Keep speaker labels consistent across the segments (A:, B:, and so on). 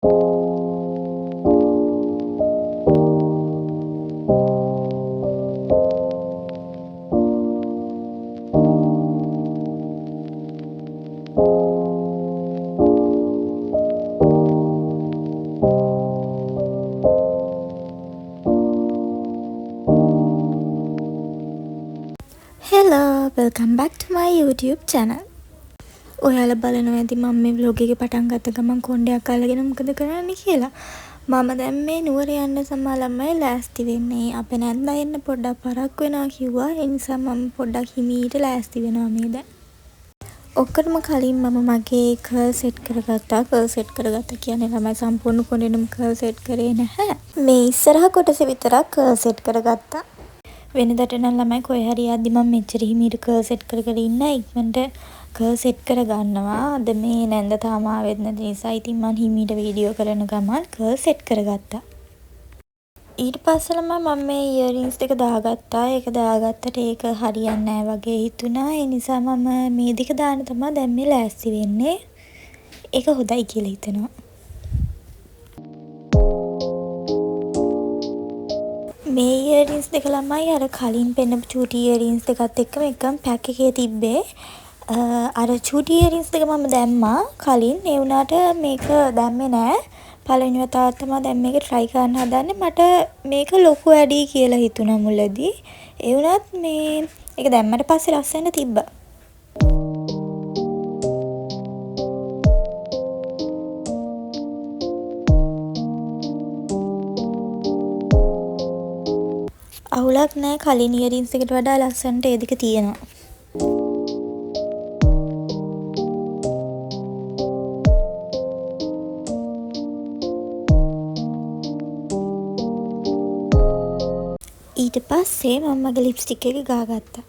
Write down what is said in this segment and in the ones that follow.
A: Hello, welcome back to my YouTube channel. ඔයාලා බලනවා ඇති මම මේ vlog එක පටන් ගත්ත ගමන් කොණ්ඩයක් අල්ලගෙන මොකද කරන්නේ කියලා. මම දැන් මේ නුවර යන්න සමා ළමයි ලෑස්ති වෙන්නේ. අපේ නැන්දා එන්න පොඩ්ඩක් පරක් වෙනවා කිව්වා. ඒ නිසා මම පොඩ්ඩක් හිමීට ලෑස්ති වෙනවා මේ දැන්. ඔක්කොටම කලින් මම මගේ කර්ල් සෙට් කරගත්තා. කර්ල් සෙට් කරගත්තා කියන්නේ ළමයි සම්පූර්ණ කොණ්ඩෙනම කර්ල් සෙට් කරේ නැහැ. මේ ඉස්සරහ කොටස විතරක් කර්ල් සෙට් කරගත්තා. වෙනදට නම් ළමයි කොහේ හරි යද්දි මම මෙච්චර හිමීට කර්ල් සෙට් කර කර ඉන්න ඉක්මනට කර්ල් සෙට් කර ගන්නවා. අද මේ නැන්ද තාම ආවෙත් නැති නිසා ඉතින් මම හිමීට වීඩියෝ කරන ගමන් කර්ල් සෙට් කරගත්තා. ඊට පස්සේ මම මේ ඉයරින්ග්ස් දෙක දාගත්තා. ඒක දාගත්තට ඒක හරියන්නේ නැහැ වගේ හිතුණා. ඒ නිසා මම මේ දෙක දාන්න තමයි දැන් මේ ලෑස්ති වෙන්නේ. ඒක හොඳයි කියලා හිතෙනවා. මේ ඉයරින්ග්ස් දෙක ළමයි අර කලින් පෙන්නපු චූටි ඉයරින්ග්ස් දෙකත් එක්කම එකම පැක් එකේ තිබ්බේ. අර චූටි ඉයරින්ග්ස් දෙක මම දැම්මා කලින්. ඒ වුණාට මේක දැම්මේ නෑ. පළවෙනි වතාවක් තමයි දැන් මේක try කරන්න හදන්නේ. මට මේක ලොකු වැඩි කියලා හිතුණා මුලදී. ඒ වුණත් මේ ඒක දැම්මට පස්සේ ලස්සන තිබ්බා. අවුලක් නෑ, කලින් ඉයරින්ග්ස් එකට වඩා ලස්සනට ඒ දෙක තියෙනවා. ඊට පස්සේ මම මගේ ලිප්ස්ටික් එක ගාගත්තා.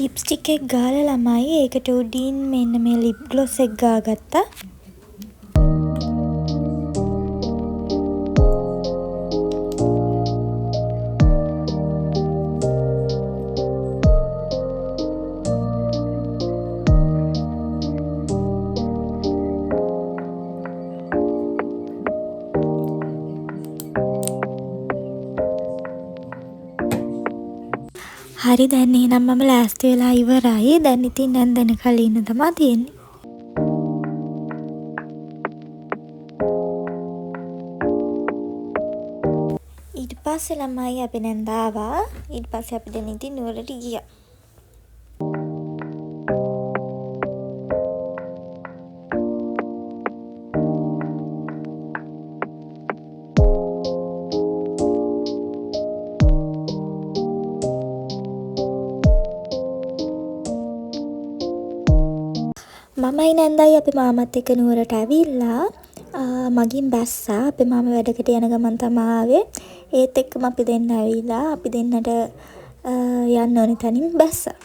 A: ලිප්ස්ටික් එක ගාලා ළමයි ඒකට උඩින් මෙන්න මේ ලිප් ග්ලොස් එක ගාගත්තා. හරි දැන් එහෙනම් මම ලෑස්ති වෙලා ඉවරයි. දැන් ඉතින් නැන්දන කලින් ඉන්න තමයි තියෙන්නේ. ඊට පස්සේ ළමයි අපි නැන්ද ආවා. ඊට පස්සේ අපි දැන් ඉතින් නුවරට ගියා. මමයි නැන්දයි අපි මාමත් එක්ක නුවරට ඇවිල්ලා මගින් බැස්සා. අපේ මාම වැඩකට යන ගමන් තමයි ආවේ. ඒත් එක්කම අපි දෙන්න ඇවිල්ලා අපි දෙන්නට යන්න ඕනේ තැනින් බැස්සා.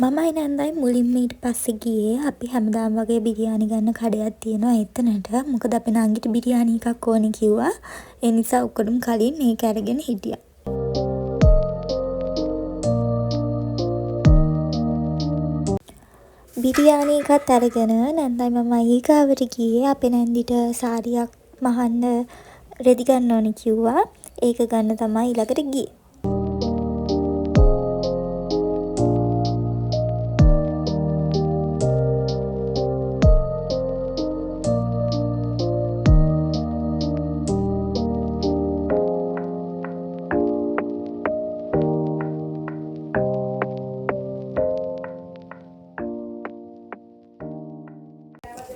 A: මමයි නැන්දයි මුලින්ම ඊට පස්සේ ගියේ. අපි හැමදාම වගේ බිරියානි ගන්න කඩයක් තියෙනවා එතනට. මොකද අපේ නංගිට බිරියානි එකක් ඕනේ කිව්වා. ඒ නිසා ඔක්කොටම කලින් මේක අරගෙන හිටියා. බිරියානි එකත් අරගෙන නැන්දයි මමයි ඊගාවට ගියේ. අපේ නැන්දිට සාරියක් මහන්න රෙදි ගන්න ඕනේ කිව්වා. ඒක ගන්න තමයි ඊළඟට ගියේ.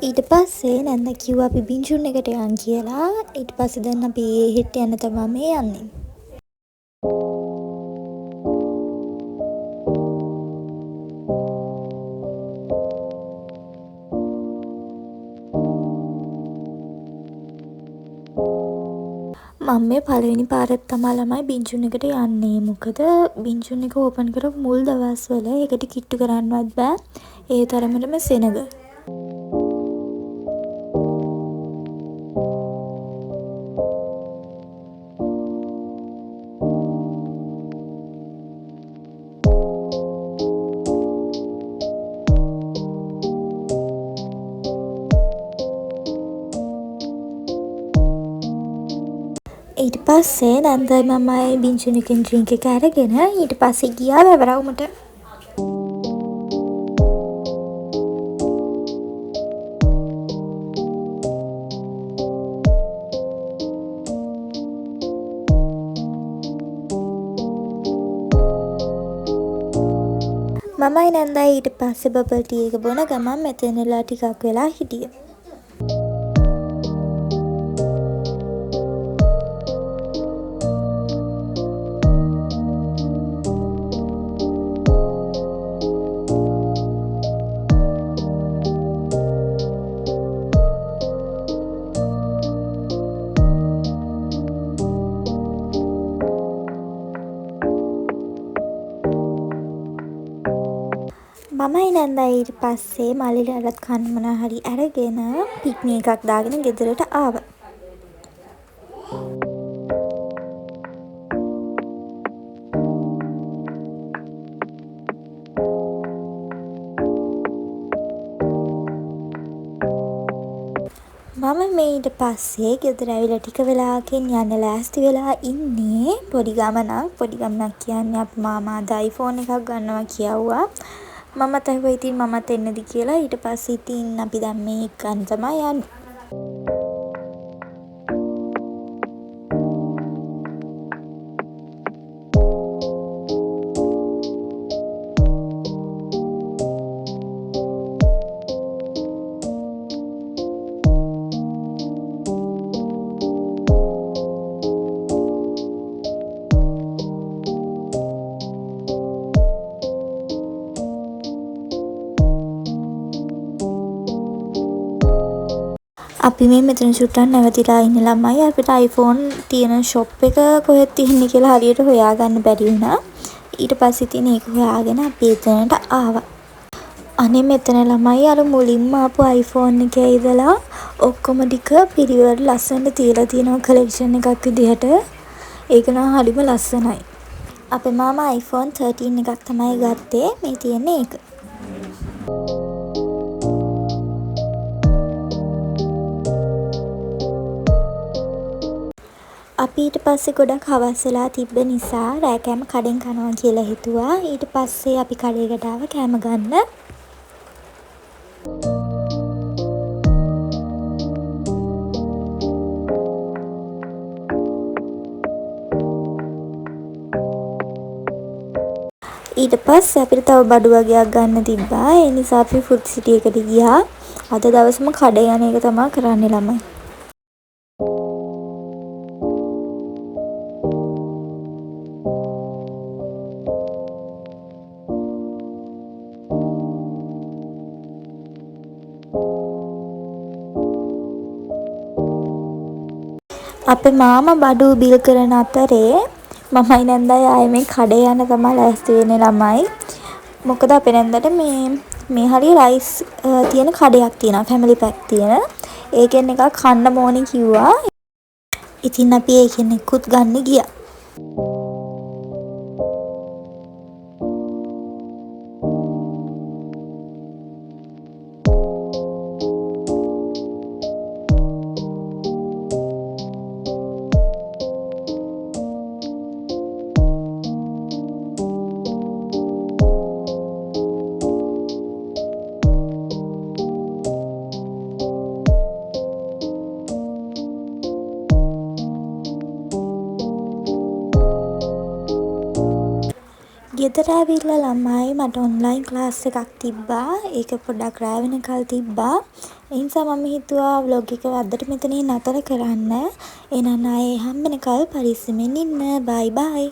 A: ඊට පස්සේ නැන්දා කිව්වා අපි බින්ජුන් එකට යන් කියලා. ඊට පස්සේ දැන් අපි හෙට යන්න තමයි මේ යන්නේ. මම මේ පළවෙනි පාරට තමයි ළමයි බින්චුන් එකට යන්නේ. මොකද බින්චුන් එක ඕපන් කරපු මුල් දවස්වල ඒකට කිට්ටු කරන්නවත් බෑ. ඒ තරමටම සෙනග. ඊට පස්සේ නන්දයි මමයි බින්චුන් එකෙන් ඩ්‍රින්ක් එක අරගෙන ඊට පස්සේ ගියා වැවරවුමට. මමයි නන්දයි ඊට පස්සේ බබල් ටී එක බොන ගමන් මෙතනලා ටිකක් වෙලා හිටියා. මමයි නන්දයි ඊට පස්සේ මල්ලිලටත් කන්න මොනවා හරි අරගෙන පික්නික් එකක් දාගෙන ගෙදරට ආවා. මම මේ ඊට පස්සේ ගෙදර ඇවිල්ලා ටික වෙලාවකින් යන්න ලෑස්ති වෙලා ඉන්නේ. පොඩි ගමනක් කියන්නේ අපේ මාමා අද iPhone එකක් ගන්නවා කියවුවා. මමත් ඇහුවා ඉතින් මමත් එන්නද කියලා. ඊට පස්සේ ඉතින් අපි දැන් මේ ගන්න තමයි යන්නේ. අපි මේ මෙතන චුට්ටක් නැවතිලා ඉන්න ළමයි අපිට iPhone තියෙන shop එක කොහෙද තියෙන්නේ කියලා හරියට හොයාගන්න බැරි වුණා. ඊට පස්සේ ඉතින් ඒක හොයාගෙන අපි එතනට ආවා. අනේ මෙතන ළමයි අර මුලින්ම ආපු iPhone එකේ ඉඳලා ඔක්කොම ටික පිළිවෙලට ලස්සනට තියලා තියෙනවා collection එකක් විදිහට. ඒක නම් හරිම ලස්සනයි. අපේ මාමා iPhone 13 එකක් තමයි ගත්තේ. මේ තියෙන්නේ ඒක. අපි ඊට පස්සේ ගොඩක් හවස් වෙලා තිබ්බ නිසා රෑ කෑම කඩෙන් කනවා කියලා හිතුවා. ඊට පස්සේ අපි කඩේකට ආව කෑම ගන්න. ඊට පස්සේ අපිට තව බඩු වගේක් ගන්න තිබ්බා. ඒ නිසා අපි ෆුඩ් සිටි එකට ගියා. අද දවසම කඩේ යන එක තමයි කරන්නේ ළමයි. අපේ මාමා බඩු බිල් කරන අතරේ මමයි නන්දයි ආයේ මේ කඩේ යන තමයි ලෑස්ති වෙන්නේ ළමයි. මොකද අපේ නන්දට මේ හරිය රයිස් තියෙන කඩයක් තියෙනවා ෆැමිලි පැක් තියෙන. ඒකෙන් එකක් කන්න ඕනේ කිව්වා. ඉතින් අපි ඒකෙන් එකකුත් ගන්න ගියා. ගෙදර ඇවිල්ලා ළමයි මට ඔන්ලයින් ක්ලාස් එකක් තිබ්බා. ඒක පොඩ්ඩක් රෑ වෙනකල් තිබ්බා. ඒ නිසා මම හිතුවා vlog එක අදට මෙතනින් නතර කරන්න. එහෙනම් ආයේ හම්බ වෙනකල් පරිස්සමෙන් ඉන්න. bye bye.